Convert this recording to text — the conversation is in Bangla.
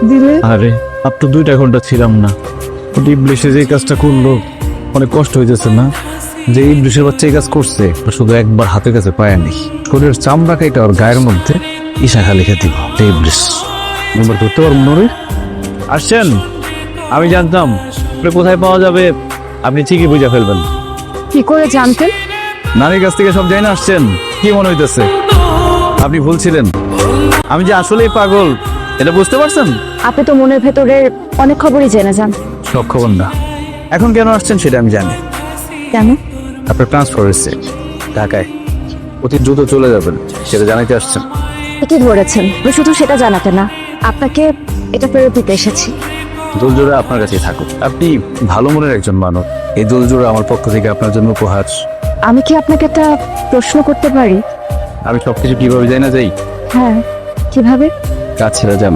দিলে। আরে আর তো 2টা ঘন্টা ছিলাম না, ইবলিশে যে কাজটা করলো অনেক কষ্ট হইতেছে না? যে ইবলিশের বাচ্চা এই কাজ করছে শুধু একবার হাতের কাছে পায়নি, শরীরের চামড়া কাইটা ওর গায়ের মধ্যে ইশাখা লিখে দিব। ইবলিশ নম্বর ধরতে পারবো না রে। আসছেন, আমি জানতাম আপনি কোথায় পাওয়া যাবে, আপনি ঠিকই বুঝে ফেলবেন। কি করে জানতেন? নারীর কাছ থেকে সব জানি না আসছেন, কি মনে হইতেছে? আপনি ভুলছিলেন, আমি যে আসলেই পাগল এটা বুঝতে পারছেন? আপনি তো মনের ভেতরের অনেক খবরই জেনে যান। সব খবর না, এখন কেন আসছেন সেটা আমি জানি। কেন? আপনার ট্রান্সফার হয়েছে ঢাকায়, অতি দ্রুত চলে যাবেন সেটা জানাইতে আসছেন। কি ধরেছেন? আমি শুধু সেটা জানাতে না, আপনাকে এটা ফেরত দিতে এসেছি। দোলজোড়া আপনার কাছেই থাকুক, আপনি ভালো মনের একজন মানুষ। এই দোলজোড়া আমার পক্ষ থেকে আপনার জন্য উপহার। আমি কি আপনাকে একটা প্রশ্ন করতে পারি? আমি সবকিছু কিভাবে যাই না যাই, হ্যাঁ, কিভাবে? কাজ ছেড়ে যান।